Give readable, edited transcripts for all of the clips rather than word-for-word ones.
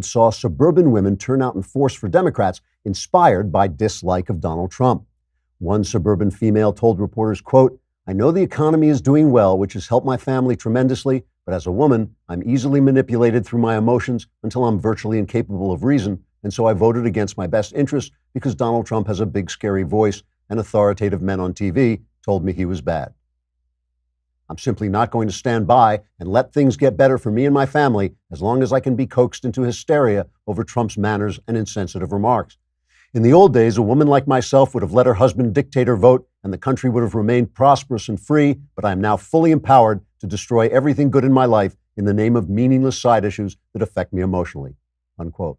saw suburban women turn out in force for Democrats, inspired by dislike of Donald Trump. One suburban female told reporters, quote, "I know the economy is doing well, which has helped my family tremendously, but as a woman, I'm easily manipulated through my emotions until I'm virtually incapable of reason, and so I voted against my best interests because Donald Trump has a big, scary voice, and authoritative men on TV told me he was bad. I'm simply not going to stand by and let things get better for me and my family as long as I can be coaxed into hysteria over Trump's manners and insensitive remarks. In the old days, a woman like myself would have let her husband dictate her vote and the country would have remained prosperous and free, but I am now fully empowered to destroy everything good in my life in the name of meaningless side issues that affect me emotionally." Unquote.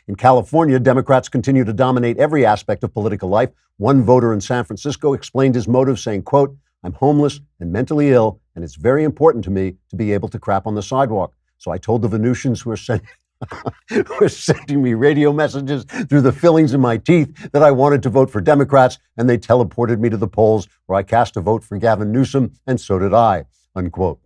In California, Democrats continue to dominate every aspect of political life. One voter in San Francisco explained his motive, saying, quote, "I'm homeless and mentally ill, and it's very important to me to be able to crap on the sidewalk. So I told the Venusians who are sending me radio messages through the fillings in my teeth that I wanted to vote for Democrats, and they teleported me to the polls where I cast a vote for Gavin Newsom, and so did I," unquote.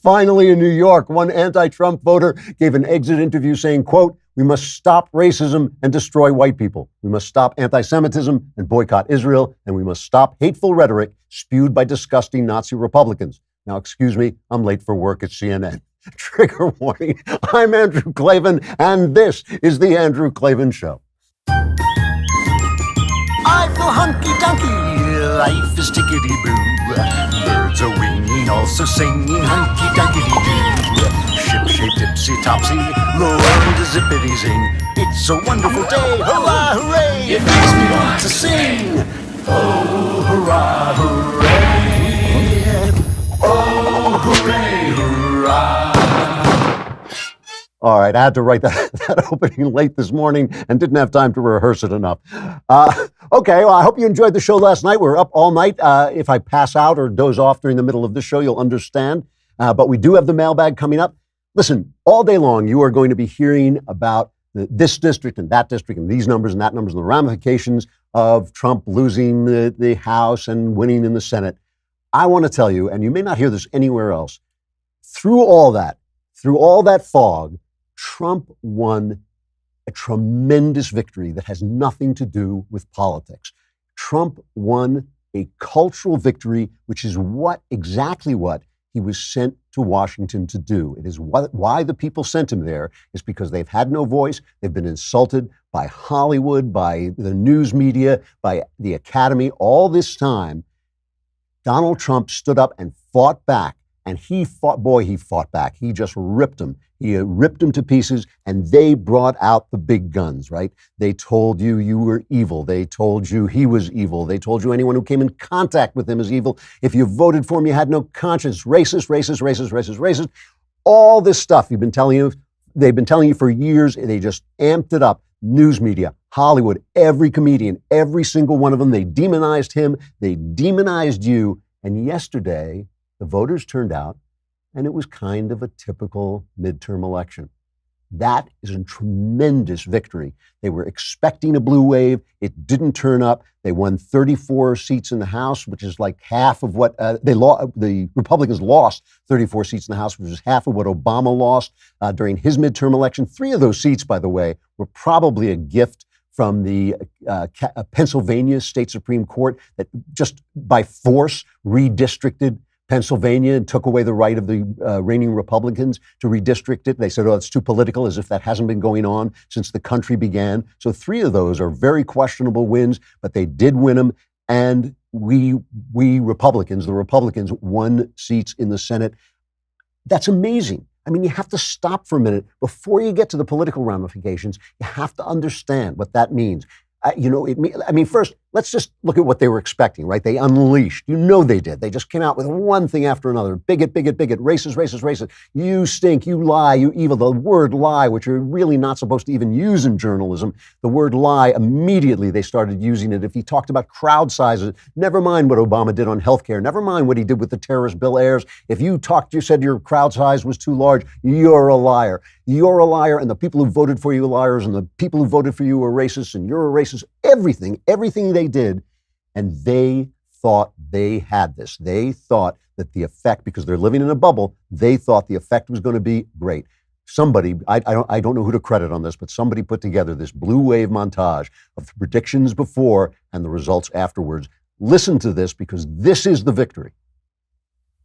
Finally, in New York, one anti-Trump voter gave an exit interview saying, quote, "We must stop racism and destroy white people. We must stop anti-Semitism and boycott Israel, and we must stop hateful rhetoric spewed by disgusting Nazi Republicans." Now, excuse me, I'm late for work at CNN. Trigger warning. I'm Andrew Klavan, and this is The Andrew Klavan Show. I feel hunky-dunky, life is tickety-boo. Birds are winging, also singing hunky-dunky-doo. Ship-shape, tipsy-topsy, the world is zippity-zing. It's a wonderful day, hurrah, hooray! It makes me want to sing. Oh, hurrah, hooray! Oh, hooray, hurrah! All right, I had to write that opening late this morning and didn't have time to rehearse it enough. Okay, well, I hope you enjoyed the show last night. We were up all night. If I pass out or doze off during the middle of the show, you'll understand. But we do have the mailbag coming up. Listen, all day long, you are going to be hearing about this district and that district and these numbers and that numbers and the ramifications of Trump losing the House and winning in the Senate. I want to tell you, and you may not hear this anywhere else, through all that fog, Trump won a tremendous victory that has nothing to do with politics. Trump won a cultural victory, which is exactly what he was sent to Washington to do. It is why the people sent him there, is because they've had no voice. They've been insulted by Hollywood, by the news media, by the Academy. All this time, Donald Trump stood up and fought back. And he fought back. He just ripped him. He ripped him to pieces, and they brought out the big guns, right? They told you you were evil. They told you he was evil. They told you anyone who came in contact with him is evil. If you voted for him, you had no conscience. Racist, racist, racist, racist, racist. All this stuff they've been telling you for years. They just amped it up. News media, Hollywood, every comedian, every single one of them, they demonized him. They demonized you. And yesterday, the voters turned out, and it was kind of a typical midterm election. That is a tremendous victory. They were expecting a blue wave. It didn't turn up. They won 34 seats in the House, which is like half of what the Republicans lost 34 seats in the House, which is half of what Obama lost during his midterm election. 3 of those seats, by the way, were probably a gift from the Pennsylvania State Supreme Court that just by force redistricted Pennsylvania and took away the right of the reigning Republicans to redistrict it. They said, oh, it's too political, as if that hasn't been going on since the country began. So 3 of those are very questionable wins, but they did win them. And we Republicans, the Republicans, won seats in the Senate. That's amazing. I mean, you have to stop for a minute. Before you get to the political ramifications, you have to understand what that means. First, let's just look at what they were expecting, right? They unleashed. They did. They just came out with one thing after another. Bigot, bigot, bigot, racist, racist, racist. You stink, you lie, you evil. The word lie, which you're really not supposed to even use in journalism, the word lie, immediately they started using it. If he talked about crowd sizes, never mind what Obama did on healthcare, never mind what he did with the terrorist Bill Ayers. If you said your crowd size was too large, you're a liar. You're a liar, and the people who voted for you are liars, and the people who voted for you are racists, and you're a racist. Everything they did, and they thought they had this. They thought that the effect, because they're living in a bubble, they thought the effect was going to be great. Somebody, I don't know who to credit on this, but somebody put together this blue wave montage of the predictions before and the results afterwards. Listen to this, because this is the victory.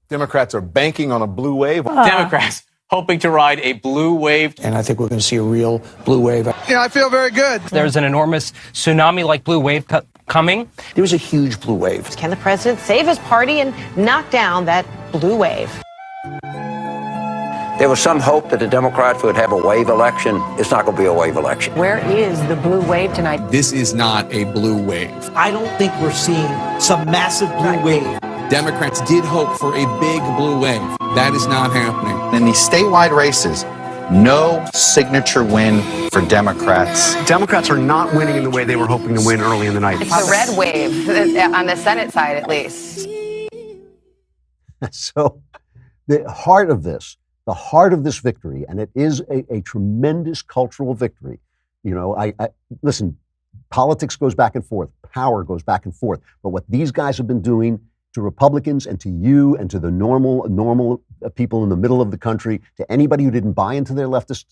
Democrats are banking on a blue wave. Democrats hoping to ride a blue wave. And I think we're going to see a real blue wave. Yeah, I feel very good. There's an enormous tsunami-like blue wave coming. There was a huge blue wave. Can the president save his party and knock down that blue wave? There was some hope that the Democrats would have a wave election. It's not going to be a wave election. Where is the blue wave tonight? This is not a blue wave. I don't think we're seeing some massive blue wave. Democrats did hope for a big blue wave. That is not happening. In these statewide races, no signature win for Democrats. Democrats are not winning in the way they were hoping to win early in the night. It's a red wave, on the Senate side at least. So the heart of this victory, and it is a tremendous cultural victory. You know, I listen, politics goes back and forth, power goes back and forth, but what these guys have been doing to Republicans and to you and to the normal people in the middle of the country, to anybody who didn't buy into their leftist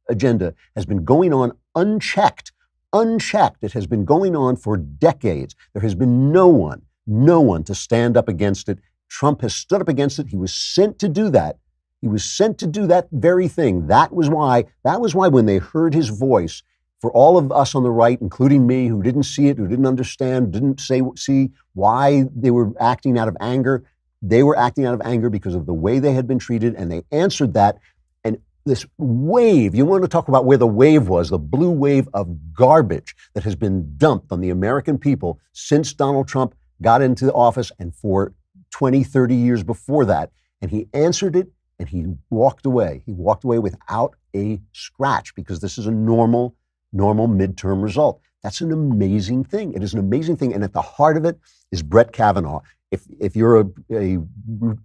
agenda, has been going on unchecked. It has been going on for decades. There has been no one to stand up against it. Trump has stood up against it. He was sent to do that. He was sent to do that very thing. That was why when they heard his voice, for all of us on the right, including me, who didn't see it, who didn't understand, didn't see why they were acting out of anger, they were acting out of anger because of the way they had been treated, and they answered that. And this wave, you want to talk about where the wave was, the blue wave of garbage that has been dumped on the American people since Donald Trump got into office and for 20, 30 years before that. And he answered it, and he walked away. He walked away without a scratch, because this is a normal midterm result. That's an amazing thing. It is an amazing thing. And at the heart of it is Brett Kavanaugh. If you're a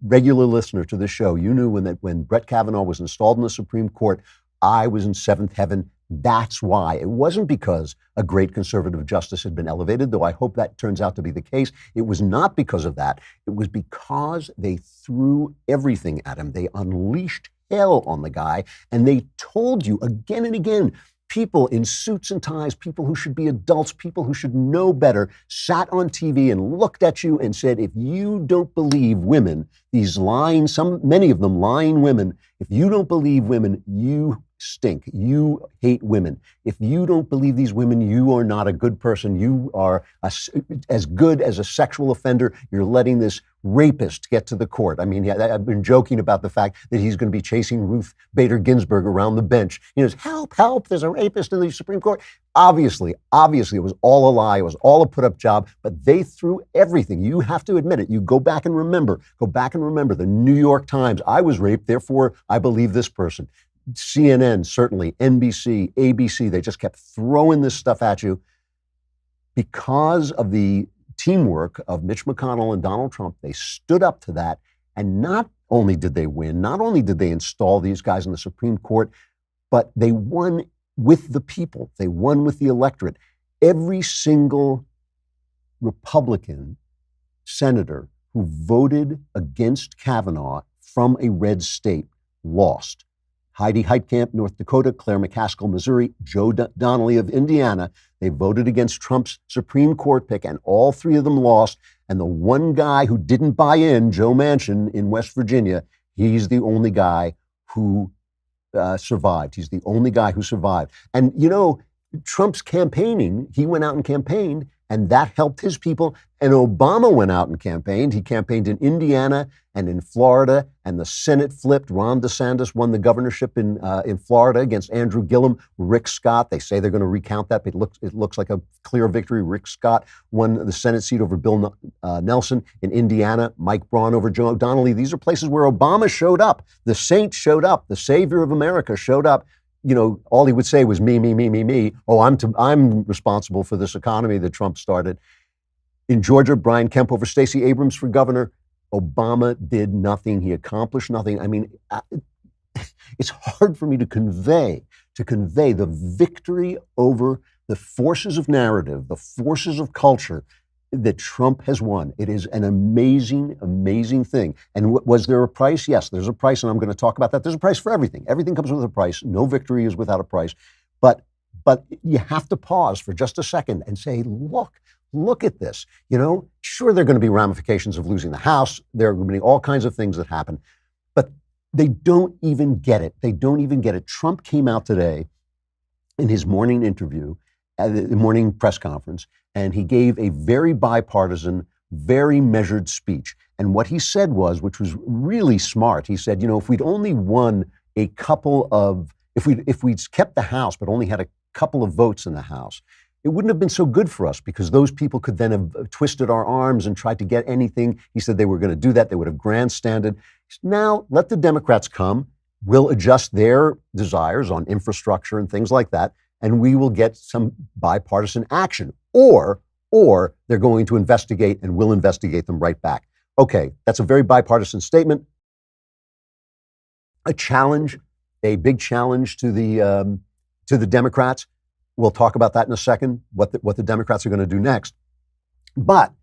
regular listener to this show, you knew when Brett Kavanaugh was installed in the Supreme Court, I was in seventh heaven. That's why. It wasn't because a great conservative justice had been elevated, though I hope that turns out to be the case. It was not because of that. It was because they threw everything at him. They unleashed hell on the guy, and they told you again and again, people in suits and ties, people who should be adults, people who should know better, sat on TV and looked at you and said, if you don't believe women, these lying, many of them lying women, if you don't believe women, you stink. You hate women. If you don't believe these women, you are not a good person. You are as good as a sexual offender. You're letting this rapist get to the court. I mean, I've been joking about the fact that he's going to be chasing Ruth Bader Ginsburg around the bench. You know, help, there's a rapist in the Supreme Court. Obviously, it was all a lie. It was all a put-up job, but they threw everything. You have to admit it. You go back and remember the New York Times. I was raped, therefore I believe this person. CNN, certainly, NBC, ABC, they just kept throwing this stuff at you. Because of the teamwork of Mitch McConnell and Donald Trump, they stood up to that. And not only did they win, not only did they install these guys in the Supreme Court, but they won with the people. They won with the electorate. Every single Republican senator who voted against Kavanaugh from a red state lost. Heidi Heitkamp, North Dakota, Claire McCaskill, Missouri, Joe Donnelly of Indiana. They voted against Trump's Supreme Court pick, and all three of them lost. And the one guy who didn't buy in, Joe Manchin in West Virginia, he's the only guy who survived. He's the only guy who survived. And, you know, Trump's campaigning, he went out and campaigned, and that helped his people. And Obama went out and campaigned. He campaigned in Indiana and in Florida, and the Senate flipped. Ron DeSantis won the governorship in Florida against Andrew Gillum. Rick Scott, they say they're going to recount that, but it looks like a clear victory. Rick Scott won the Senate seat over Bill Nelson. In Indiana, Mike Braun over Joe Donnelly. These are places where Obama showed up. The saint showed up. The savior of America showed up. You know, all he would say was me, me, me, me, me. Oh, I'm responsible for this economy that Trump started. In Georgia, Brian Kemp over Stacey Abrams for governor. Obama did nothing. He accomplished nothing. I mean, it's hard for me to convey the victory over the forces of narrative, the forces of culture, that Trump has won. It is an amazing, amazing thing. And was there a price? Yes, there's a price, and I'm going to talk about that. There's a price for everything. Everything comes with a price. No victory is without a price. But you have to pause for just a second and say, look at this. Sure, there are going to be ramifications of losing the House. There are going to be all kinds of things that happen. But they don't even get it. They don't even get it. Trump came out today in his morning interview, the morning press conference, and he gave a very bipartisan, very measured speech. And what he said was, which was really smart, he said, if we'd only won a couple of, if we'd kept the House but only had a couple of votes in the House, it wouldn't have been so good for us because those people could then have twisted our arms and tried to get anything. He said they were going to do that. They would have grandstanded. Now let the Democrats come. We'll adjust their desires on infrastructure and things like that, and we will get some bipartisan action. Or they're going to investigate, and we'll investigate them right back. Okay, that's a very bipartisan statement. A challenge, a big challenge to the Democrats. We'll talk about that in a second, what the Democrats are going to do next. But,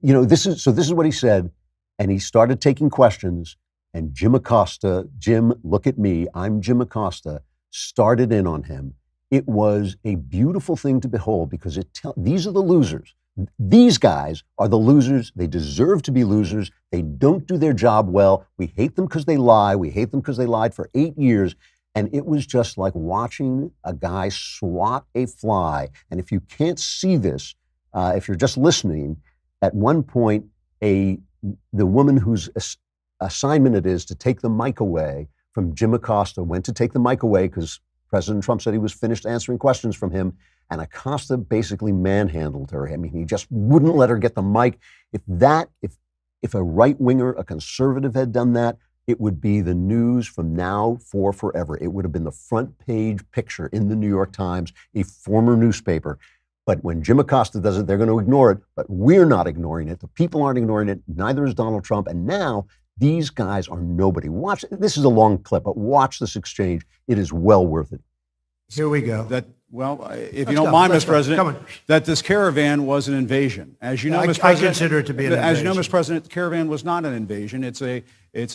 this is what he said, and he started taking questions, and Jim Acosta, Jim, look at me, I'm Jim Acosta, started in on him. It was a beautiful thing to behold because these are the losers. These guys are the losers. They deserve to be losers. They don't do their job well. We hate them because they lie. We hate them because they lied for 8 years. And it was just like watching a guy swat a fly. And if you can't see this, if you're just listening, at one point, the woman whose assignment it is to take the mic away from Jim Acosta went to take the mic away because President Trump said he was finished answering questions from him. And Acosta basically manhandled her. I mean, he just wouldn't let her get the mic. If a right-winger, a conservative had done that, it would be the news from now for forever. It would have been the front page picture in the New York Times, a former newspaper. But when Jim Acosta does it, they're going to ignore it. But we're not ignoring it. The people aren't ignoring it. Neither is Donald Trump. And now these guys are nobody. Watch. This is a long clip, but watch this exchange. It is well worth it. Here we go. If you don't mind, Mr. President, that this caravan was an invasion. As you know, Mr. President, I consider it to be an invasion. As you know, Mr. President, the caravan was not an invasion. It's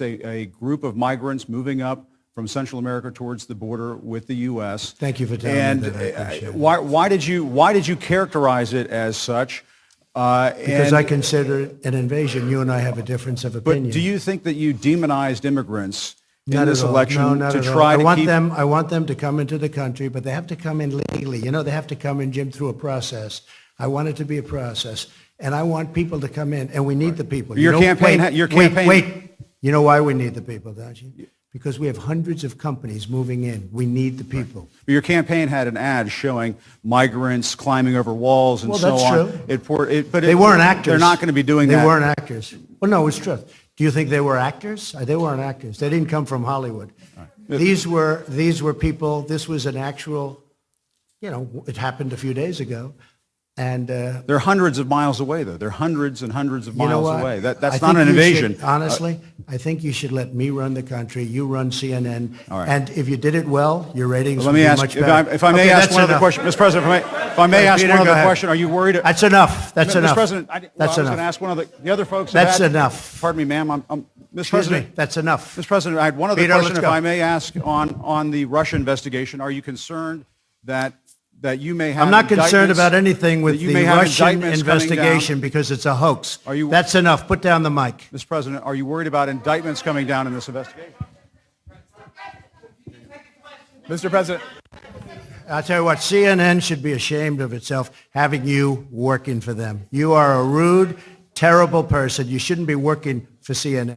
a group of migrants moving up from Central America towards the border with the U.S. Thank you for telling me that. I appreciate it. Why did you characterize it as such? Because I consider it an invasion. You and I have a difference of opinion. But do you think that you demonized immigrants in Not this at all. election No, not to at try all. to keep them? I want them to come into the country, but they have to come in legally. They have to come in, Jim, through a process. I want it to be a process, and I want people to come in, and we need the people. Your campaign. Wait. You know why we need the people, don't you? Because we have hundreds of companies moving in. We need the people. Your campaign had an ad showing migrants climbing over walls and so on. That's true. But they weren't actors. They're not going to be doing that. They weren't actors. Well, no, it's true. Do you think they were actors? They weren't actors. They didn't come from Hollywood. Right. These were people. This was an actual, it happened a few days ago. And they're hundreds of miles away, though. They're hundreds and hundreds of miles away. That's not an invasion. Honestly, I think you should let me run the country. You run CNN. All right. And if you did it well, your ratings would be much better. If I may ask one other question, Mr. President, if I may ask one other question, are you worried? That's enough. That's enough. Mr. President, I was going to ask one of the other folks. That's enough. Pardon me, ma'am. Mr. President, that's enough. Mr. President, I had one other question, if I may ask, on the Russia investigation. Are you concerned that you may have? I'm not concerned about anything with the Russian investigation because it's a hoax. That's enough. Put down the mic. Mr. President, are you worried about indictments coming down in this investigation? Mr. President. I'll tell you what, CNN should be ashamed of itself having you working for them. You are a rude, terrible person. You shouldn't be working for CNN.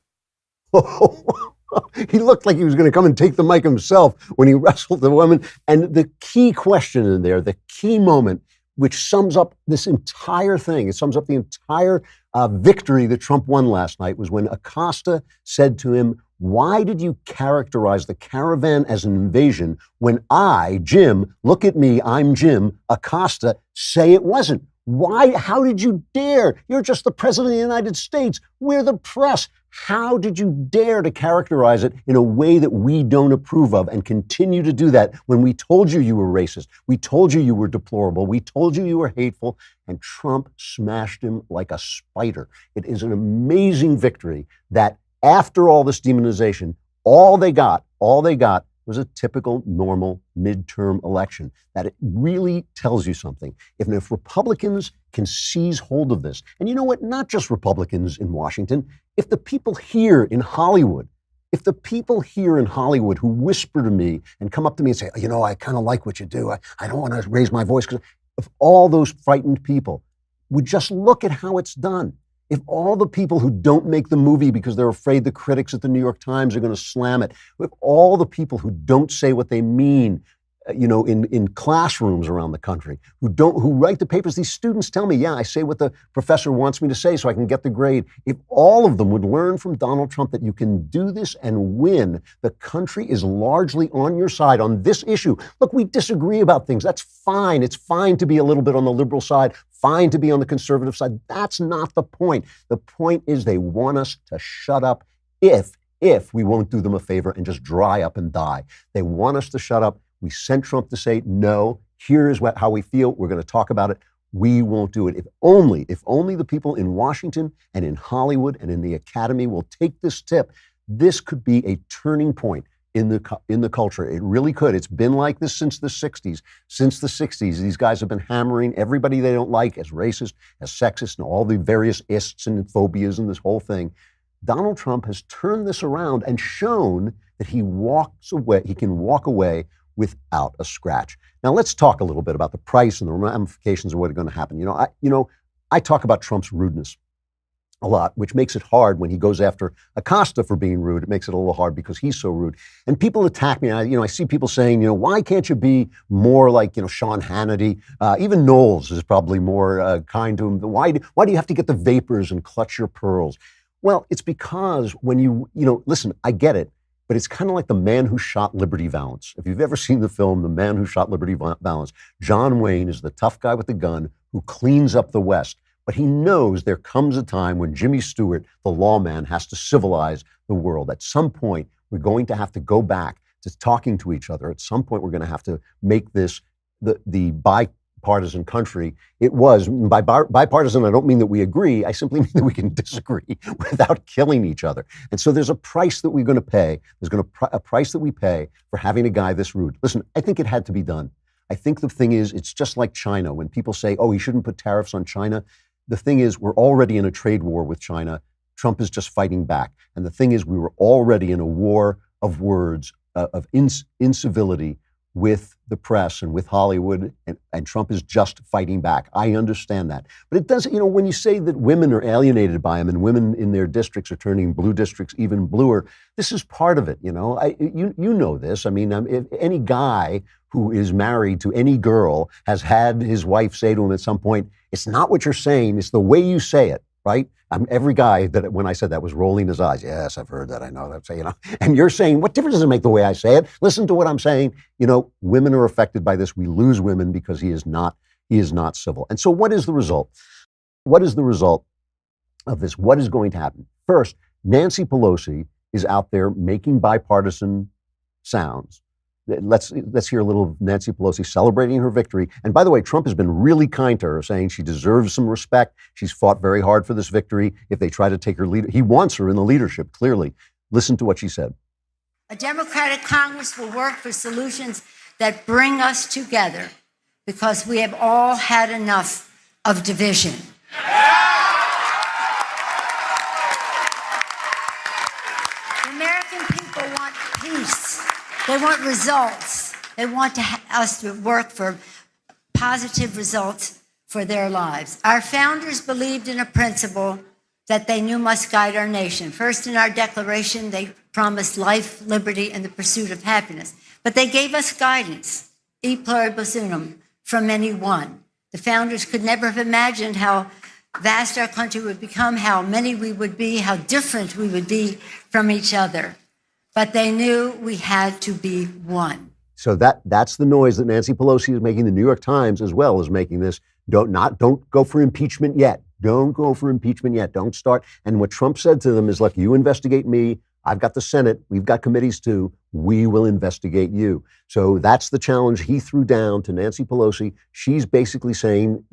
He looked like he was going to come and take the mic himself when he wrestled the woman. And the key question in there, the key moment, which sums up this entire thing, it sums up the entire victory that Trump won last night, was when Acosta said to him, why did you characterize the caravan as an invasion when I, Jim, look at me, I'm Jim, Acosta, say it wasn't? Why? How did you dare? You're just the president of the United States. We're the press. How did you dare to characterize it in a way that we don't approve of and continue to do that when we told you were racist? We told you were deplorable. We told you were hateful, and Trump smashed him like a spider. It is an amazing victory that after all this demonization, all they got was a typical normal midterm election. That it really tells you something. If Republicans can seize hold of this, and you know what, not just Republicans in Washington, if the people here in Hollywood, who whisper to me and come up to me and say, you know, I kind of like what you do. I don't want to raise my voice, because if all those frightened people would just look at how it's done, if all the people who don't make the movie because they're afraid the critics at the New York Times are going to slam it, if all the people who don't say what they mean, in classrooms around the country, who write the papers, these students tell me, yeah, I say what the professor wants me to say so I can get the grade. If all of them would learn from Donald Trump that you can do this and win, the country is largely on your side on this issue. Look, we disagree about things. That's fine. It's fine to be a little bit on the liberal side, fine to be on the conservative side. That's not the point. The point is they want us to shut up if we won't do them a favor and just dry up and die. They want us to shut up. We sent Trump to say, no, here's how we feel. We're going to talk about it. We won't do it. If only the people in Washington and in Hollywood and in the Academy will take this tip, this could be a turning point in the culture. It really could. It's been like this since the 60s. Since the 60s, these guys have been hammering everybody they don't like as racist, as sexist, and all the various ists and phobias and this whole thing. Donald Trump has turned this around and shown that he can walk away without a scratch. Now let's talk a little bit about the price and the ramifications of what are going to happen. I talk about Trump's rudeness a lot, which makes it hard when he goes after Acosta for being rude. It makes it a little hard because he's so rude. And people attack me. I see people saying, why can't you be more like, Sean Hannity? Even Knowles is probably more kind to him. Why do you have to get the vapors and clutch your pearls? Well, it's because when listen, I get it. But it's kind of like The Man Who Shot Liberty Valance. If you've ever seen the film The Man Who Shot Liberty Valance, John Wayne is the tough guy with the gun who cleans up the West. But he knows there comes a time when Jimmy Stewart, the lawman, has to civilize the world. At some point, we're going to have to go back to talking to each other. At some point, we're going to have to make this the bipartisan country it was. By bipartisan, I don't mean that we agree. I simply mean that we can disagree without killing each other. And so there's a price that we're going to pay. There's a price that we pay for having a guy this rude. Listen, I think it had to be done. I think the thing is, it's just like China. When people say, oh, he shouldn't put tariffs on China, the thing is, we're already in a trade war with China. Trump is just fighting back. And the thing is, we were already in a war of words, of incivility with the press and with Hollywood, and Trump is just fighting back. I understand that. But it doesn't, when you say that women are alienated by him and women in their districts are turning blue districts even bluer, this is part of it, you know this. I mean, if any guy who is married to any girl has had his wife say to him at some point, it's not what you're saying, it's the way you say it, right? Every guy that when I said that was rolling his eyes. Yes, I've heard that. I know that. And you're saying, what difference does it make the way I say it? Listen to what I'm saying. Women are affected by this. We lose women because he is not civil. And so what is the result? What is the result of this? What is going to happen? First, Nancy Pelosi is out there making bipartisan sounds. Let's hear a little of Nancy Pelosi celebrating her victory. And by the way, Trump has been really kind to her, saying she deserves some respect. She's fought very hard for this victory. If they try to take her leader, he wants her in the leadership, clearly. Listen to what she said. A Democratic Congress will work for solutions that bring us together because we have all had enough of division. The American people want peace. They want results. They want us to work for positive results for their lives. Our founders believed in a principle that they knew must guide our nation. First, in our Declaration, they promised life, liberty, and the pursuit of happiness. But they gave us guidance, e pluribus unum, from many one. The founders could never have imagined how vast our country would become, how many we would be, how different we would be from each other. But they knew we had to be one. So that's the noise that Nancy Pelosi is making. The New York Times as well is making this. Don't go for impeachment yet. Don't go for impeachment yet. Don't start. And what Trump said to them is, look, you investigate me. I've got the Senate. We've got committees too. We will investigate you. So that's the challenge he threw down to Nancy Pelosi. She's basically saying,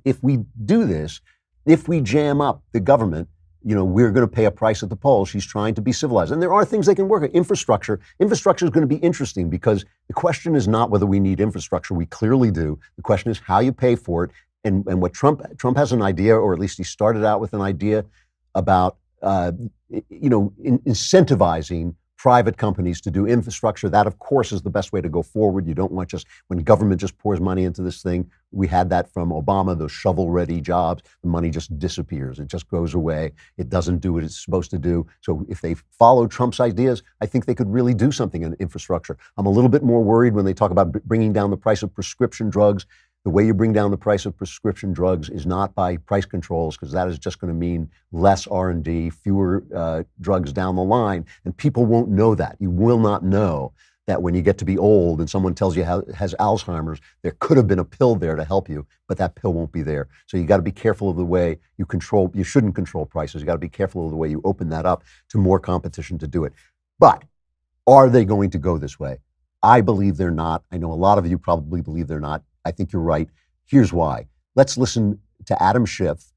if we do this, if we jam up the government, we're going to pay a price at the polls. She's trying to be civilized. And there are things they can work on. Infrastructure is going to be interesting because the question is not whether we need infrastructure. We clearly do. The question is how you pay for it. And what Trump has an idea, or at least he started out with an idea about, incentivizing private companies to do infrastructure. That, of course, is the best way to go forward. You don't want just when government just pours money into this thing. We had that from Obama, those shovel-ready jobs. The money just disappears. It just goes away. It doesn't do what it's supposed to do. So if they follow Trump's ideas, I think they could really do something in infrastructure. I'm a little bit more worried when they talk about bringing down the price of prescription drugs. The way you bring down the price of prescription drugs is not by price controls, because that is just going to mean less R&D, fewer drugs down the line, and people won't know that. You will not know that when you get to be old and someone tells you has Alzheimer's, there could have been a pill there to help you, but that pill won't be there. So you got to be careful of the way you control. You shouldn't control prices. You got to be careful of the way you open that up to more competition to do it. But are they going to go this way? I believe they're not. I know a lot of you probably believe they're not. I think you're right. Here's why. Let's listen to Adam Schiff,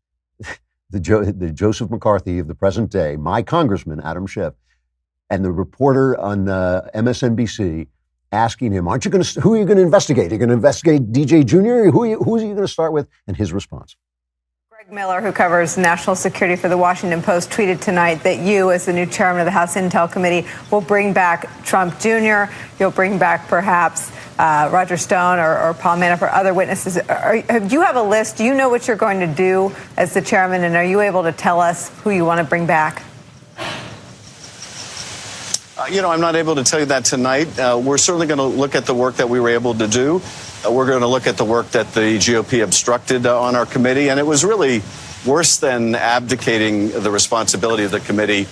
the Joseph McCarthy of the present day, my congressman, Adam Schiff, and the reporter on MSNBC asking him, who are you going to investigate? Are you going to investigate DJ Jr.? Who are you going to start with? And his response. Greg Miller, who covers national security for the Washington Post, tweeted tonight that you, as the new chairman of the House Intel Committee, will bring back Trump Jr. You'll bring back perhaps Roger Stone or Paul Manafort, other witnesses. Do you have a list? Do you know what you're going to do as the chairman? And are you able to tell us who you want to bring back? I'm not able to tell you that tonight. We're certainly going to look at the work that we were able to do. We're going to look at the work that the GOP obstructed on our committee. And it was really worse than abdicating the responsibility of the committee.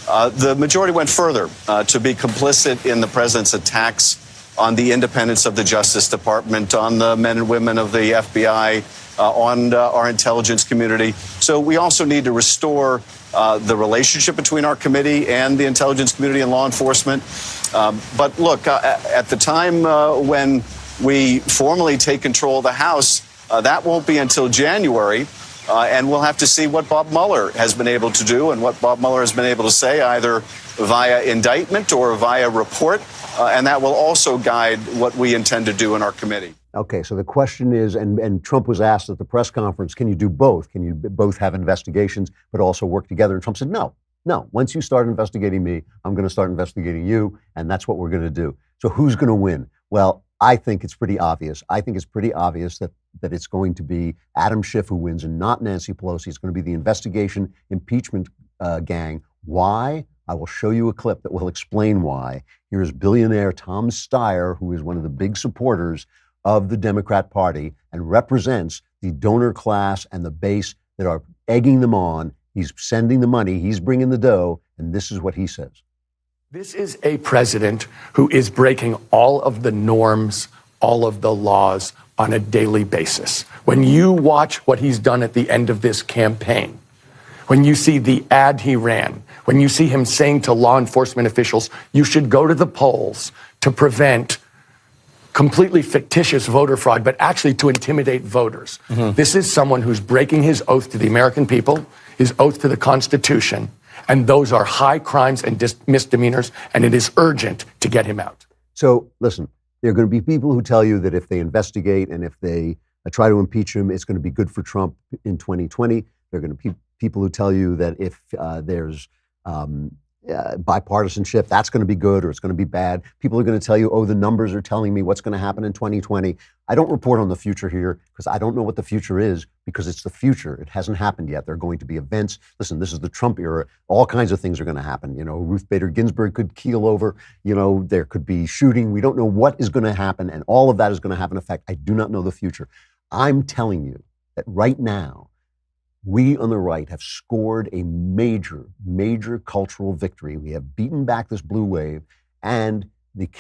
The majority went further to be complicit in the president's attacks on the independence of the Justice Department, on the men and women of the FBI, on our intelligence community. So we also need to restore the relationship between our committee and the intelligence community and law enforcement. But look, at the time when we formally take control of the House, that won't be until January. And we'll have to see what Bob Mueller has been able to do and what Bob Mueller has been able to say, either via indictment or via report. And that will also guide what we intend to do in our committee. Okay, so the question is, and Trump was asked at the press conference, can you do both? Can you both have investigations but also work together? And Trump said, no. Once you start investigating me, I'm going to start investigating you, and that's what we're going to do. So who's going to win? Well, I think it's pretty obvious. I think it's pretty obvious that it's going to be Adam Schiff who wins and not Nancy Pelosi. It's going to be the investigation impeachment gang. Why? I will show you a clip that will explain why. Here's billionaire Tom Steyer, who is one of the big supporters of the Democrat Party and represents the donor class and the base that are egging them on. He's sending the money, he's bringing the dough, and this is what he says. This is a president who is breaking all of the norms, all of the laws on a daily basis. When you watch what he's done at the end of this campaign, when you see the ad he ran, when you see him saying to law enforcement officials, you should go to the polls to prevent completely fictitious voter fraud, but actually to intimidate voters. Mm-hmm. This is someone who's breaking his oath to the American people, his oath to the Constitution, and those are high crimes and misdemeanors, and it is urgent to get him out. So listen, there are going to be people who tell you that if they investigate and if they try to impeach him, it's going to be good for Trump in 2020. There are going to be people who tell you that if there's bipartisanship, that's going to be good or it's going to be bad. People are going to tell you, oh, the numbers are telling me what's going to happen in 2020. I don't report on the future here because I don't know what the future is, because it's the future. It hasn't happened yet. There are going to be events. Listen, this is the Trump era. All kinds of things are going to happen. Ruth Bader Ginsburg could keel over. There could be shooting. We don't know what is going to happen, and all of that is going to have an effect. I do not know the future. I'm telling you that right now, we on the right have scored a major, major cultural victory. We have beaten back this blue wave, and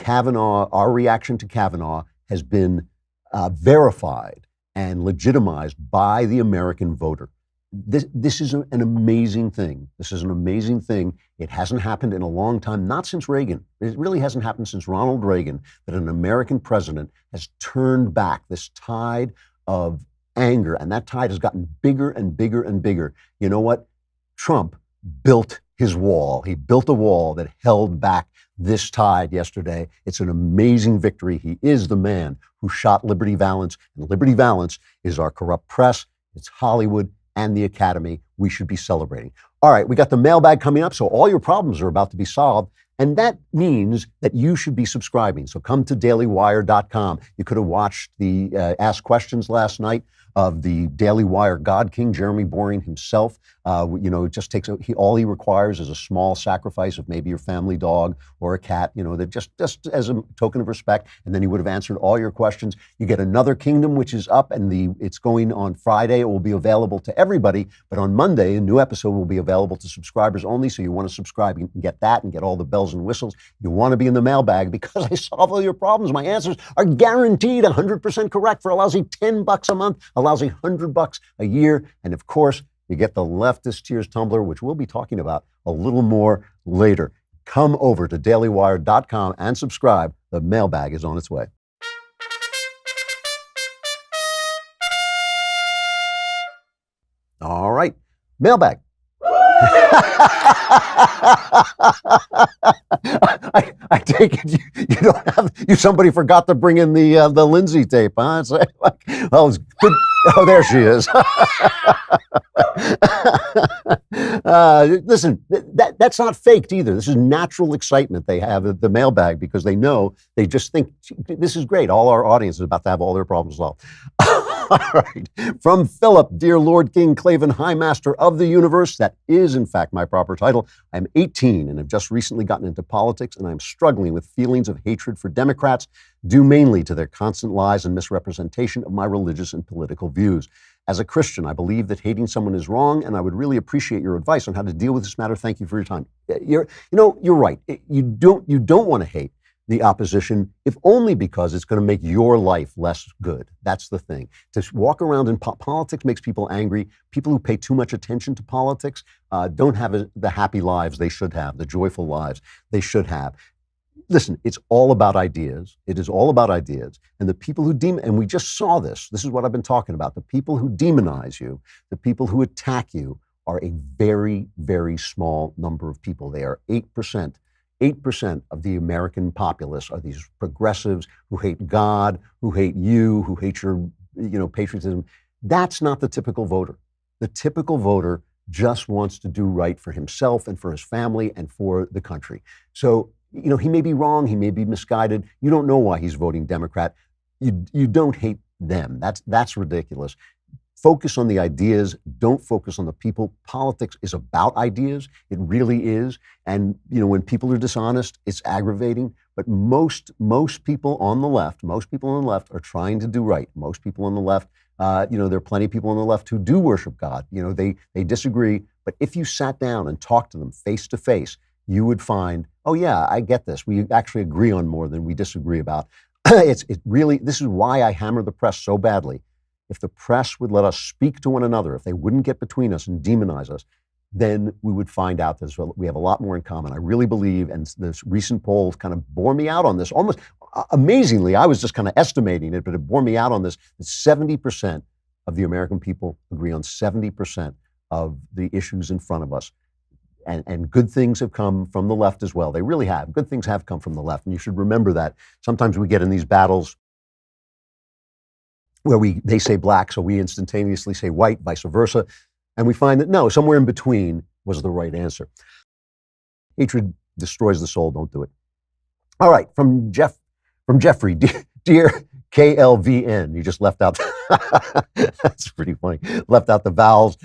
our reaction to Kavanaugh has been verified and legitimized by the American voter. This is an amazing thing. This is an amazing thing. It hasn't happened in a long time, not since Reagan. It really hasn't happened since Ronald Reagan that an American president has turned back this tide of anger, and that tide has gotten bigger and bigger and bigger. You know what? Trump built his wall. He built a wall that held back this tide yesterday. It's an amazing victory. He is the man who shot Liberty Valance, and Liberty Valance is our corrupt press. It's Hollywood and the Academy. We should be celebrating. All right, we got the mailbag coming up, so all your problems are about to be solved. And that means that you should be subscribing. So come to dailywire.com. You could have watched the Ask Questions last night of the Daily Wire God King, Jeremy Boring himself. It just takes, all he requires is a small sacrifice of maybe your family dog or a cat, that just as a token of respect. And then he would have answered all your questions. You get Another Kingdom, which is up, and it's going on Friday. It will be available to everybody. But on Monday, a new episode will be available to subscribers only. So you want to subscribe, you can get that and get all the bells and whistles. You want to be in the mailbag because I solve all your problems. My answers are guaranteed 100% correct for a lousy $10 a month, a lousy $100 a year. And of course, you get the Leftist Tears tumbler, which we'll be talking about a little more later. Come over to dailywire.com and subscribe. The mailbag is on its way. All right, mailbag. I take it you don't have, somebody forgot to bring in the Lindsay tape, huh? It's like, well, it's good. Oh, there she is. Listen, that's not faked either. This is natural excitement they have at the mailbag because they just think this is great. All our audience is about to have all their problems solved. All right. From Philip, dear Lord King Claven, High Master of the Universe. That is, in fact, my proper title. I'm 18 and have just recently gotten into politics, and I'm struggling with feelings of hatred for Democrats, due mainly to their constant lies and misrepresentation of my religious and political views. As a Christian, I believe that hating someone is wrong, and I would really appreciate your advice on how to deal with this matter. Thank you for your time. You're right. You don't want to hate the opposition, if only because it's going to make your life less good. That's the thing. To walk around in politics makes people angry. People who pay too much attention to politics don't have the happy lives they should have, the joyful lives they should have. Listen, it's all about ideas. It is all about ideas. And the people who and we just saw this. This is what I've been talking about. The people who demonize you, the people who attack you are a very, very small number of people. They are 8%. 8% of the American populace are these progressives who hate God, who hate you, who hate your, patriotism. That's not the typical voter. The typical voter just wants to do right for himself and for his family and for the country. So, he may be wrong, he may be misguided. You don't know why he's voting Democrat. You don't hate them. That's ridiculous. Focus on the ideas. Don't focus on the people. Politics is about ideas. It really is. And, when people are dishonest, it's aggravating. But most people on the left, are trying to do right. Most people on the left, there are plenty of people on the left who do worship God. They disagree. But if you sat down and talked to them face to face, you would find, oh yeah, I get this. We actually agree on more than we disagree about. This is why I hammer the press so badly. If the press would let us speak to one another, if they wouldn't get between us and demonize us, then we would find out that we have a lot more in common. I really believe, and this recent poll kind of bore me out on this. Almost amazingly, I was just kind of estimating it, but it bore me out on this. That 70% of the American people agree on 70% of the issues in front of us. And good things have come from the left as well. They really have. Good things have come from the left. And you should remember that. Sometimes we get in these battles where they say black, so we instantaneously say white, vice versa. And we find that no, somewhere in between was the right answer. Hatred destroys the soul. Don't do it. All right, from Jeffrey, dear KLVN. You just left out, that's pretty funny, left out the vowels.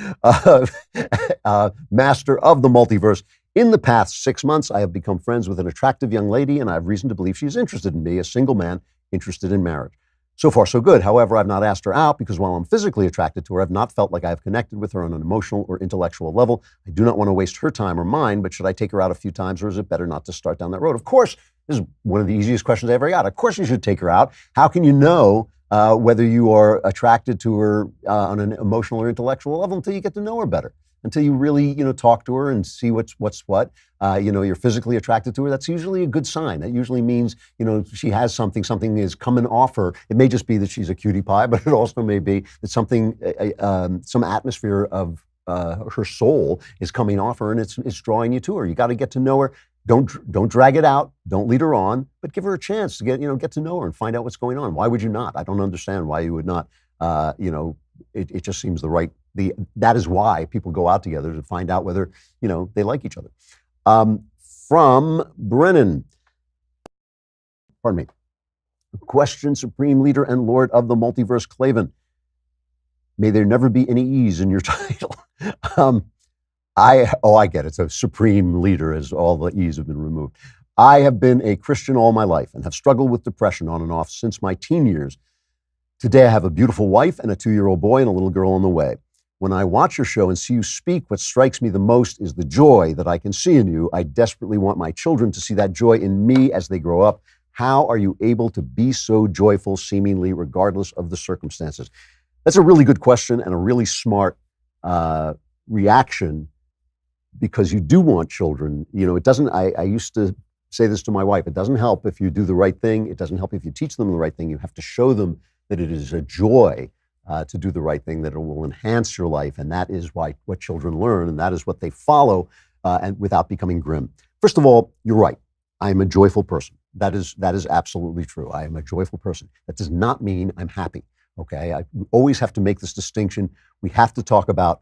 Master of the multiverse. In the past 6 months, I have become friends with an attractive young lady, and I have reason to believe she is interested in me, a single man interested in marriage. So far, so good. However, I've not asked her out because while I'm physically attracted to her, I've not felt like I have connected with her on an emotional or intellectual level. I do not want to waste her time or mine, but should I take her out a few times, or is it better not to start down that road? Of course, this is one of the easiest questions I ever got. Of course you should take her out. How can you know whether you are attracted to her on an emotional or intellectual level until you get to know her better, until you really, talk to her and see what's what. You're physically attracted to her. That's usually a good sign. That usually means, she has something is coming off her. It may just be that she's a cutie pie, but it also may be that something, some atmosphere of her soul is coming off her and it's drawing you to her. You got to get to know her. Don't drag it out. Don't lead her on, but give her a chance to get to know her and find out what's going on. Why would you not? I don't understand why you would not. It just seems that is why people go out together, to find out whether, they like each other. From Brennan, pardon me. Question, Supreme Leader and Lord of the Multiverse, Klavan. May there never be any E's in your title. I get it. So Supreme Leader, as all the E's have been removed. I have been a Christian all my life and have struggled with depression on and off since my teen years. Today I have a beautiful wife and a 2-year-old boy and a little girl on the way. When I watch your show and see you speak, what strikes me the most is the joy that I can see in you. I desperately want my children to see that joy in me as they grow up. How are you able to be so joyful, seemingly regardless of the circumstances? That's a really good question and a really smart reaction, because you do want children. It doesn't, I used to say this to my wife, it doesn't help if you do the right thing. It doesn't help if you teach them the right thing. You have to show them that it is a joy to do the right thing, that it will enhance your life. And that is what children learn, and that is what they follow, and without becoming grim. First of all, you're right. I am a joyful person. That is absolutely true. I am a joyful person. That does not mean I'm happy. Okay, I always have to make this distinction. We have to talk about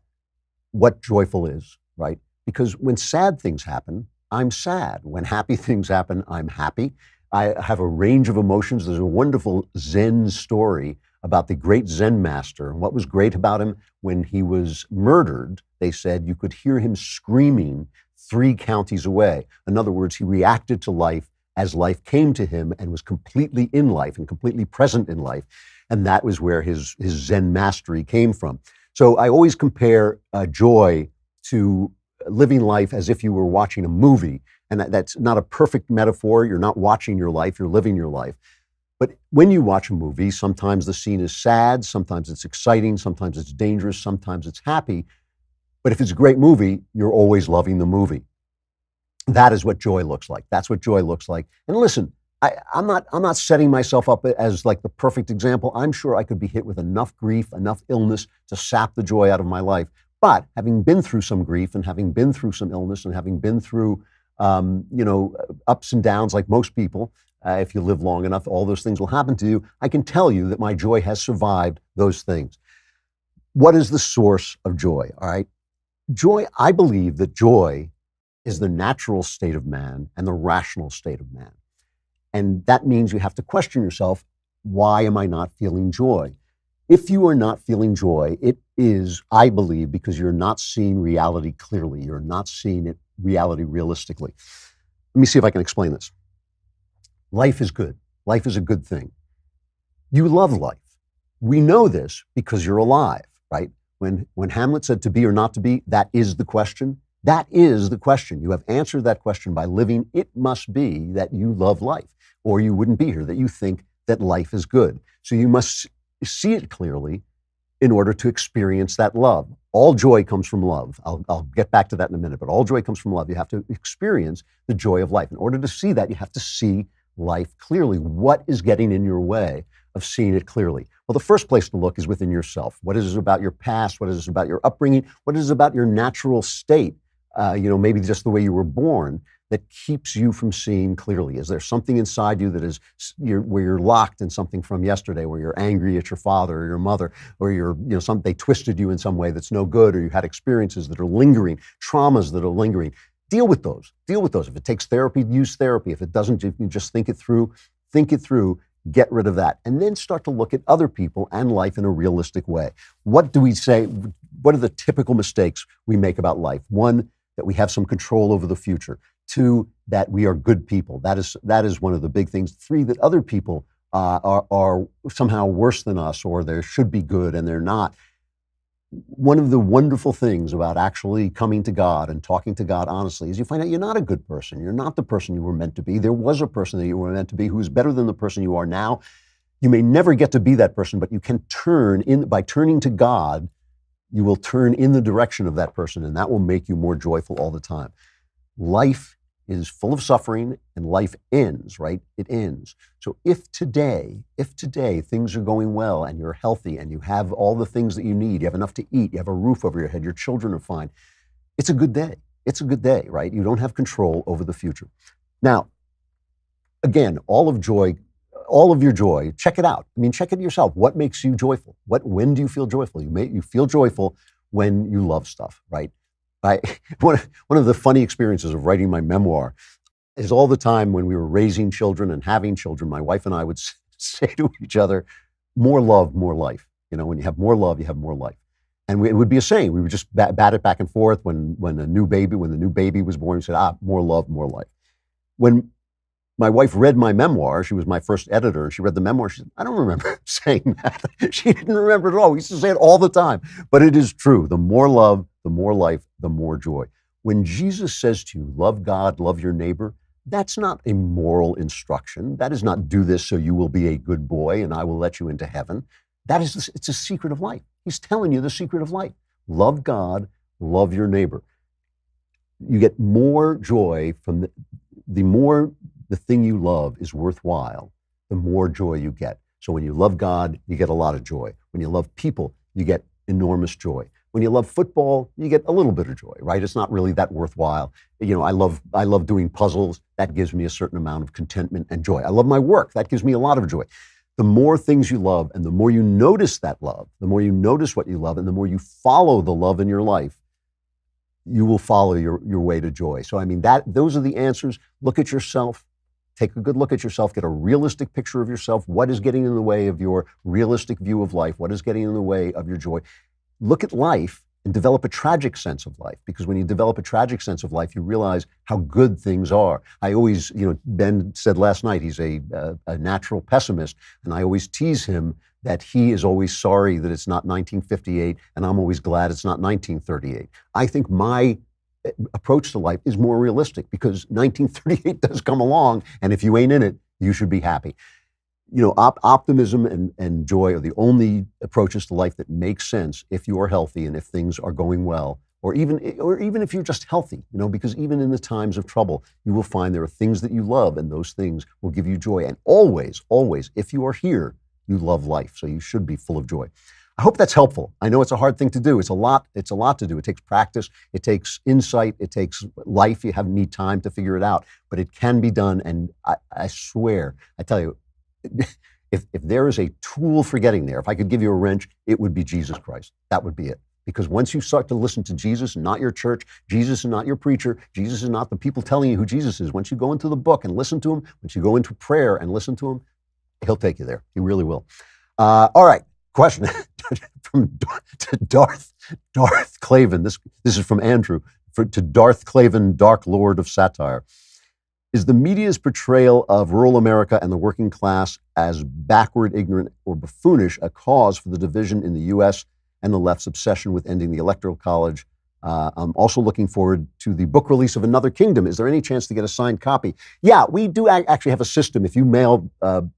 what joyful is, right? Because when sad things happen, I'm sad. When happy things happen, I'm happy. I have a range of emotions. There's a wonderful Zen story about the great Zen master. And what was great about him, when he was murdered, they said you could hear him screaming 3 counties away. In other words, he reacted to life as life came to him and was completely in life and completely present in life. And that was where his Zen mastery came from. So I always compare joy to living life as if you were watching a movie. And that's not a perfect metaphor. You're not watching your life, you're living your life. But when you watch a movie, sometimes the scene is sad, sometimes it's exciting, sometimes it's dangerous, sometimes it's happy. But if it's a great movie, you're always loving the movie. That is what joy looks like. That's what joy looks like. And listen, I'm not setting myself up as like the perfect example. I'm sure I could be hit with enough grief, enough illness to sap the joy out of my life. But having been through some grief and having been through some illness and having been through, ups and downs like most people, if you live long enough, all those things will happen to you. I can tell you that my joy has survived those things. What is the source of joy? All right. Joy, I believe that joy is the natural state of man and the rational state of man. And that means you have to question yourself, why am I not feeling joy? If you are not feeling joy, it is, I believe, because you're not seeing reality clearly. You're not seeing reality realistically. Let me see if I can explain this. Life is good. Life is a good thing. You love life. We know this because you're alive, right? When Hamlet said to be or not to be, that is the question. That is the question. You have answered that question by living. It must be that you love life, or you wouldn't be here, that you think that life is good. So you must see it clearly in order to experience that love. All joy comes from love. I'll get back to that in a minute, but all joy comes from love. You have to experience the joy of life. In order to see that, you have to see life clearly. What is getting in your way of seeing it clearly? Well, the first place to look is within yourself. What is it about your past? What is it about your upbringing? What is it about your natural state? Maybe just the way you were born that keeps you from seeing clearly. Is there something inside you that is where you're locked in something from yesterday, where you're angry at your father or your mother, or they twisted you in some way that's no good, or you had experiences that are lingering, traumas that are lingering? Deal with those. Deal with those. If it takes therapy, use therapy. If it doesn't, you can just think it through, get rid of that, and then start to look at other people and life in a realistic way. What do we say? What are the typical mistakes we make about life? 1, that we have some control over the future. 2, that we are good people. That is one of the big things. 3, that other people are somehow worse than us, or they should be good and they're not. One of the wonderful things about actually coming to God and talking to God honestly is you find out you're not a good person. You're not the person you were meant to be. There was a person that you were meant to be who is better than the person you are now. You may never get to be that person, but you can turn in by turning to God. You will turn in the direction of that person, and that will make you more joyful all the time. Life is full of suffering, and life ends, right? It ends. So if today things are going well and you're healthy and you have all the things that you need, you have enough to eat, you have a roof over your head, your children are fine, it's a good day. It's a good day, right? You don't have control over the future. Now, again, all of your joy, check it out. I mean, check it yourself. What makes you joyful? When do you feel joyful? You feel joyful when you love stuff, right? One of the funny experiences of writing my memoir is all the time when we were raising children and having children, my wife and I would say to each other, more love, more life. You know, when you have more love, you have more life. And it would be a saying. We would just bat it back and forth when the new baby was born, we said, more love, more life. When my wife read my memoir, she was my first editor, and she read the memoir, she said, I don't remember saying that. She didn't remember it at all. We used to say it all the time. But it is true. The more love, the more life, the more joy. When Jesus says to you, love God, love your neighbor, that's not a moral instruction. That is not do this so you will be a good boy and I will let you into heaven. It's a secret of life. He's telling you the secret of life. Love God, love your neighbor. You get more joy from the more the thing you love is worthwhile, the more joy you get. So when you love God, you get a lot of joy. When you love people, you get enormous joy. When you love football, you get a little bit of joy, right? It's not really that worthwhile. You know, I love doing puzzles. That gives me a certain amount of contentment and joy. I love my work. That gives me a lot of joy. The more things you love and the more you notice that love, the more you notice what you love and the more you follow the love in your life, you will follow your way to joy. So, I mean, those are the answers. Look at yourself. Take a good look at yourself. Get a realistic picture of yourself. What is getting in the way of your realistic view of life? What is getting in the way of your joy? Look at life and develop a tragic sense of life, because when you develop a tragic sense of life, you realize how good things are. I always, Ben said last night he's a natural pessimist, and I always tease him that he is always sorry that it's not 1958, and I'm always glad it's not 1938. I think my approach to life is more realistic because 1938 does come along, and if you ain't in it, you should be happy. Optimism and joy are the only approaches to life that make sense if you are healthy and if things are going well, or even if you're just healthy, because even in the times of trouble, you will find there are things that you love and those things will give you joy. And always, always, if you are here, you love life. So you should be full of joy. I hope that's helpful. I know it's a hard thing to do. It's a lot to do. It takes practice. It takes insight. It takes life. You need time to figure it out, but it can be done. And I swear, I tell you, if there is a tool for getting there, if I could give you a wrench, it would be Jesus Christ. That would be it. Because once you start to listen to Jesus, not your church, Jesus is not your preacher, Jesus is not the people telling you who Jesus is. Once you go into the book and listen to him, once you go into prayer and listen to him, he'll take you there. He really will. All right. Question from Darth Clavin. This is from Andrew. To Darth Clavin, Dark Lord of Satire. Is the media's portrayal of rural America and the working class as backward, ignorant, or buffoonish a cause for the division in the U.S. and the left's obsession with ending the Electoral College? I'm also looking forward to the book release of Another Kingdom. Is there any chance to get a signed copy? Yeah, we do actually have a system. If you mail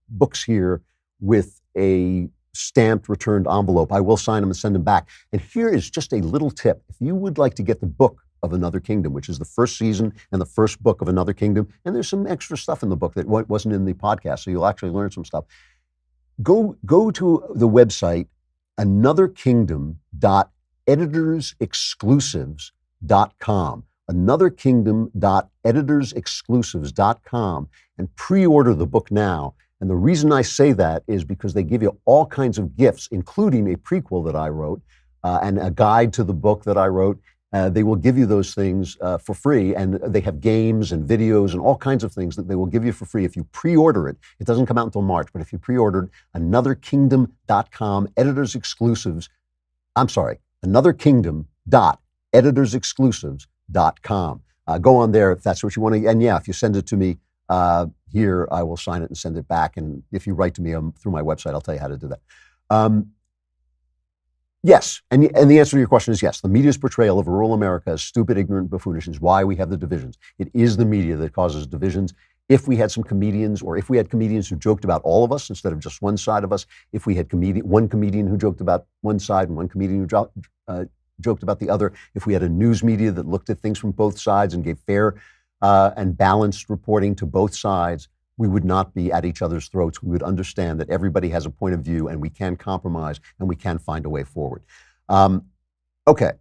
books here with a stamped returned envelope, I will sign them and send them back. And here is just a little tip. If you would like to get the book of Another Kingdom, which is the first season and the first book of Another Kingdom, and there's some extra stuff in the book that wasn't in the podcast, so you'll actually learn some stuff. Go to the website anotherkingdom.editorsexclusives.com, anotherkingdom.editorsexclusives.com, and pre-order the book now. And the reason I say that is because they give you all kinds of gifts, including a prequel that I wrote and a guide to the book that I wrote. They will give you those things for free, and they have games and videos and all kinds of things that they will give you for free if you pre-order it. It doesn't come out until March, but if you pre-ordered, anotherkingdom.com, editors exclusives. I'm sorry, anotherkingdom.editorsexclusives.com. Go on there if that's what you want to. And yeah, if you send it to me here, I will sign it and send it back. And if you write to me through my website, I'll tell you how to do that. Yes, and the answer to your question is yes. The media's portrayal of rural America as stupid, ignorant, buffoonish is why we have the divisions. It is the media that causes divisions. if we had some comedians, or if we had comedians who joked about all of us instead of just one side of us, if we had one comedian who joked about one side and one comedian who joked about the other, if we had a news media that looked at things from both sides and gave fair and balanced reporting to both sides, we would not be at each other's throats. We would understand that everybody has a point of view and we can compromise and we can find a way forward. Okay.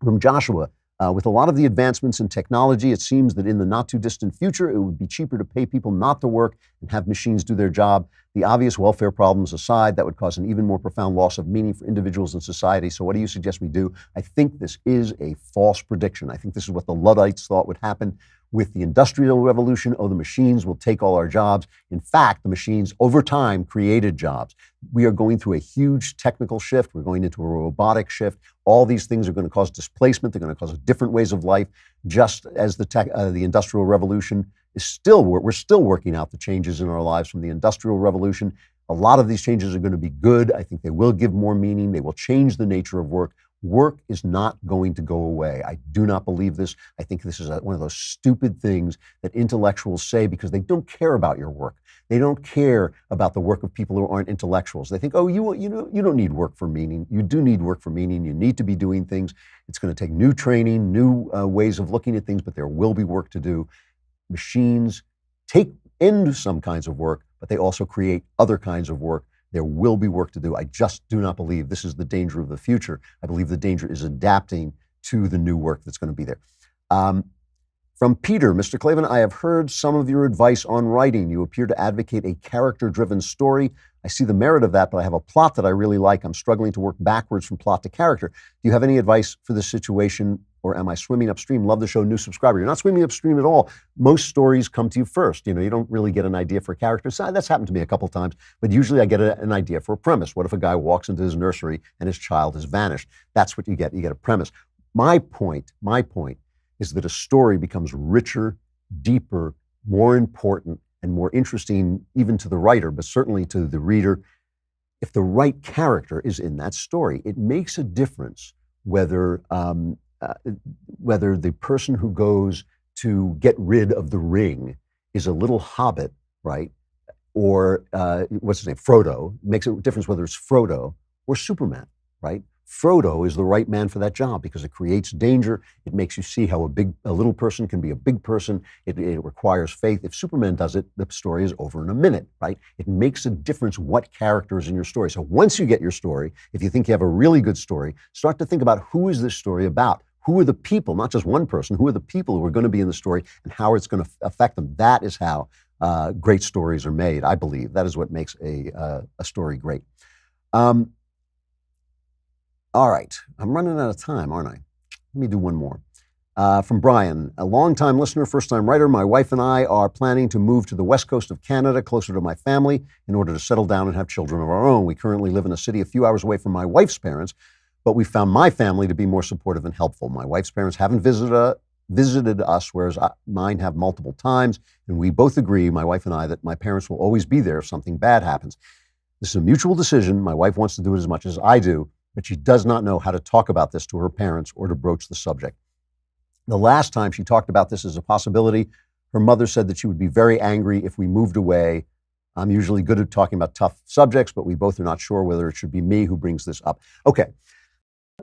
From Joshua, with a lot of the advancements in technology, it seems that in the not too distant future, it would be cheaper to pay people not to work and have machines do their job. The obvious welfare problems aside, that would cause an even more profound loss of meaning for individuals and society. So what do you suggest we do? I think this is a false prediction. I think this is what the Luddites thought would happen with the Industrial Revolution. Oh, the machines will take all our jobs. In fact, the machines over time created jobs. We are going through a huge technical shift. We're going into a robotic shift. All these things are going to cause displacement. They're going to cause different ways of life, just as the Industrial Revolution is still, we're still working out the changes in our lives from the Industrial Revolution. A lot of these changes are going to be good. I think they will give more meaning. They will change the nature of work. Work is not going to go away. I do not believe this. I think this is one of those stupid things that intellectuals say because they don't care about your work. They don't care about the work of people who aren't intellectuals. They think, oh, you don't need work for meaning. You do need work for meaning. You need to be doing things. It's going to take new training, new ways of looking at things, but there will be work to do. Machines take in some kinds of work, but they also create other kinds of work. There will be work to do. I just do not believe this is the danger of the future. I believe the danger is adapting to the new work that's going to be there. From Peter, Mr. Klavan, I have heard some of your advice on writing. You appear to advocate a character-driven story. I see the merit of that, but I have a plot that I really like. I'm struggling to work backwards from plot to character. Do you have any advice for this situation, or am I swimming upstream? Love the show, new subscriber. You're not swimming upstream at all. Most stories come to you first. You don't really get an idea for a character. So that's happened to me a couple times, but usually I get an idea for a premise. What if a guy walks into his nursery and his child has vanished? That's what you get. You get a premise. My point is that a story becomes richer, deeper, more important, and more interesting even to the writer, but certainly to the reader, if the right character is in that story. It makes a difference whether the person who goes to get rid of the ring is a little hobbit, right? Or what's his name? Frodo. It makes a difference whether it's Frodo or Superman, right? Frodo is the right man for that job because it creates danger. It makes you see how a little person can be a big person. It requires faith. If Superman does it, the story is over in a minute, right? It makes a difference what character is in your story. So once you get your story, if you think you have a really good story, start to think about who is this story about? Who are the people, not just one person, who are the people who are going to be in the story and how it's going to affect them? That is how great stories are made, I believe. That is what makes a story great. All right, I'm running out of time, aren't I? Let me do one more. From Brian, a longtime listener, first-time writer. My wife and I are planning to move to the west coast of Canada, closer to my family, in order to settle down and have children of our own. We currently live in a city a few hours away from my wife's parents, but we found my family to be more supportive and helpful. My wife's parents haven't visited us, whereas mine have multiple times, and we both agree, my wife and I, that my parents will always be there if something bad happens. This is a mutual decision. My wife wants to do it as much as I do, but she does not know how to talk about this to her parents or to broach the subject. The last time she talked about this as a possibility, her mother said that she would be very angry if we moved away. I'm usually good at talking about tough subjects, but we both are not sure whether it should be me who brings this up. Okay.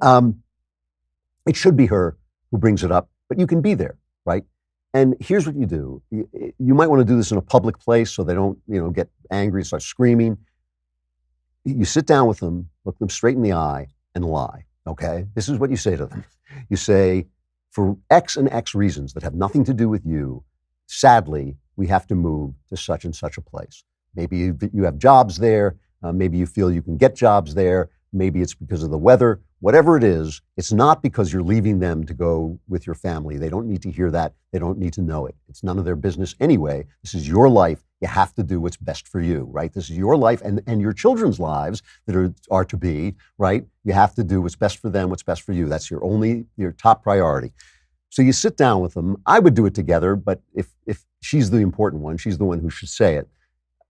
It should be her who brings it up, but you can be there, right? And here's what you do. You might want to do this in a public place so they don't, get angry and start screaming. You sit down with them, look them straight in the eye, and lie, okay? This is what you say to them. You say, for X and X reasons that have nothing to do with you, sadly, we have to move to such and such a place. Maybe you have jobs there. Maybe you feel you can get jobs there. Maybe it's because of the weather. Whatever it is, it's not because you're leaving them to go with your family. They don't need to hear that. They don't need to know it. It's none of their business anyway. This is your life. You have to do what's best for you, right? This is your life and your children's lives that are to be, right? You have to do what's best for them, what's best for you. That's your top priority. So you sit down with them. I would do it together, but if she's the important one, she's the one who should say it.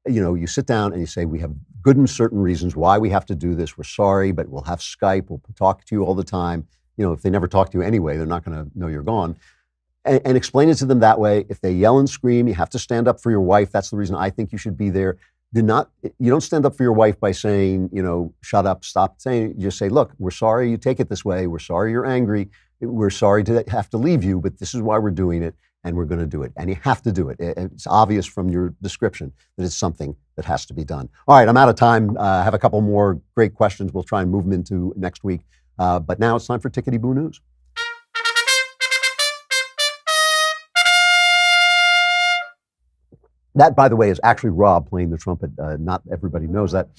You sit down and you say, we have good and certain reasons why we have to do this. We're sorry, but we'll have Skype. We'll talk to you all the time. If they never talk to you anyway, they're not going to know you're gone. and explain it to them that way. If they yell and scream, you have to stand up for your wife. That's the reason I think you should be there. You don't stand up for your wife by saying, shut up, stop saying it. You just say, look, we're sorry you take it this way. We're sorry you're angry. We're sorry to have to leave you, but this is why we're doing it, and we're going to do it. And you have to do it. It's obvious from your description that it's something that has to be done. All right, I'm out of time. I have a couple more great questions. We'll try and move them into next week. But now it's time for Tickety Boo News. That, by the way, is actually Rob playing the trumpet. Not everybody knows that.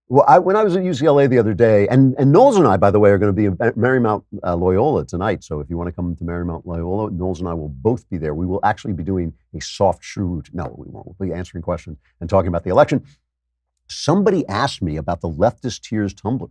When I was at UCLA the other day, and Knowles and I, by the way, are going to be at Marymount Loyola tonight. So if you want to come to Marymount Loyola, Knowles and I will both be there. We will actually be doing a soft shoe. No, we won't. We'll be answering questions and talking about the election. Somebody asked me about the Leftist Tears Tumblr.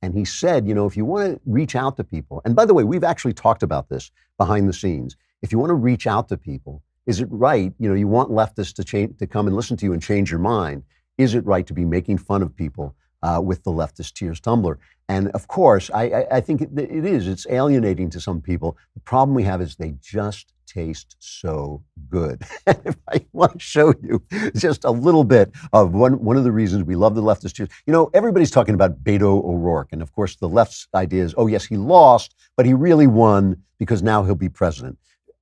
And he said, if you want to reach out to people, and by the way, we've actually talked about this behind the scenes. If you want to reach out to people, is it right? You want leftists to come and listen to you and change your mind. Is it right to be making fun of people with the Leftist Tears Tumblr? And of course, I think it is. It's alienating to some people. The problem we have is they just taste so good. If I want to show you just a little bit of one of the reasons we love the Leftist Tears. Everybody's talking about Beto O'Rourke. And of course, the left's idea is, oh, yes, he lost, but he really won because now he'll be president.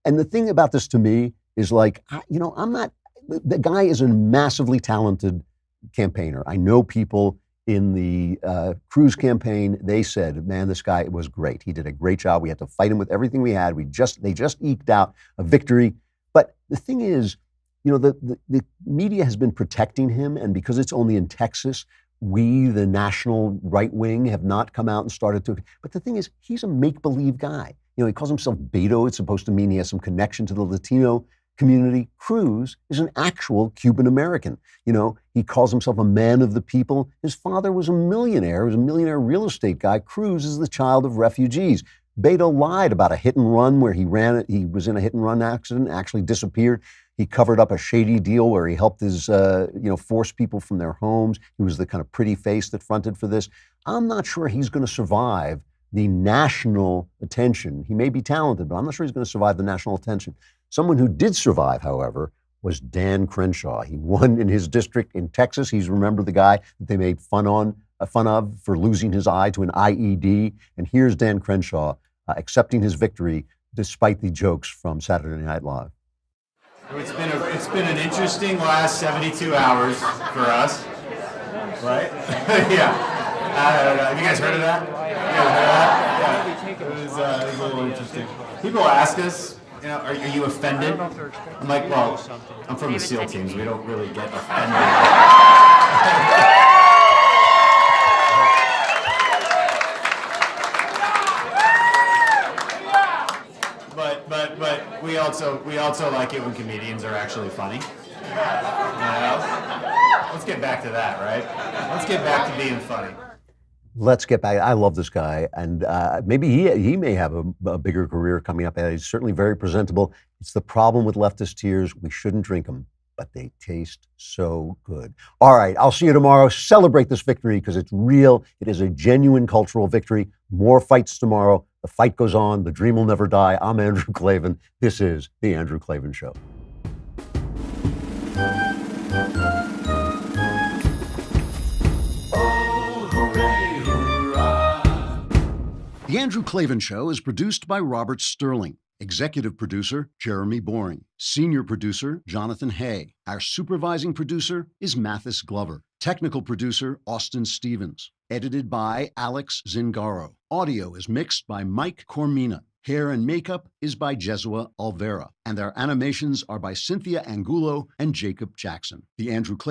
And the thing about this to me is I'm not, the guy is a massively talented campaigner. I know people in the Cruz campaign, they said, man, this guy was great. He did a great job. We had to fight him with everything we had. They just eked out a victory. But the thing is, the media has been protecting him. And because it's only in Texas, we, the national right wing, have not come out and started to. But the thing is, he's a make-believe guy. He calls himself Beto. It's supposed to mean he has some connection to the Latino community. Cruz is an actual Cuban American. He calls himself a man of the people. His father was a millionaire. He was a millionaire real estate guy. Cruz is the child of refugees. Beto lied about a hit and run where he was in a hit and run accident, actually disappeared. He covered up a shady deal where he helped his, force people from their homes. He was the kind of pretty face that fronted for this. I'm not sure he's going to survive the national attention. He may be talented, but I'm not sure he's going to survive the national attention. Someone who did survive, however, was Dan Crenshaw. He won in his district in Texas. He's, remember, the guy that they made fun of for losing his eye to an IED. And here's Dan Crenshaw accepting his victory despite the jokes from Saturday Night Live. It's been an interesting last 72 hours for us, right? Yeah. Have you guys heard of that? Yeah. It was a little interesting. People ask us, are you offended? I'm like, well, I'm from the SEAL teams. We don't really get offended. But we also like it when comedians are actually funny. Let's get back to that, right? Let's get back to being funny. Let's get back. I love this guy, and maybe he may have a bigger career coming up. He's certainly very presentable. It's the problem with Leftist Tears. We shouldn't drink them, but they taste so good. All right, I'll see you tomorrow. Celebrate this victory because it's real. It is a genuine cultural victory. More fights tomorrow. The fight goes on. The dream will never die. I'm Andrew Klavan. This is The Andrew Klavan Show. The Andrew Klavan Show is produced by Robert Sterling. Executive producer, Jeremy Boring. Senior producer, Jonathan Hay. Our supervising producer is Mathis Glover. Technical producer, Austin Stevens. Edited by Alex Zingaro. Audio is mixed by Mike Cormina. Hair and makeup is by Jesua Alvera. And our animations are by Cynthia Angulo and Jacob Jackson. The Andrew Klavan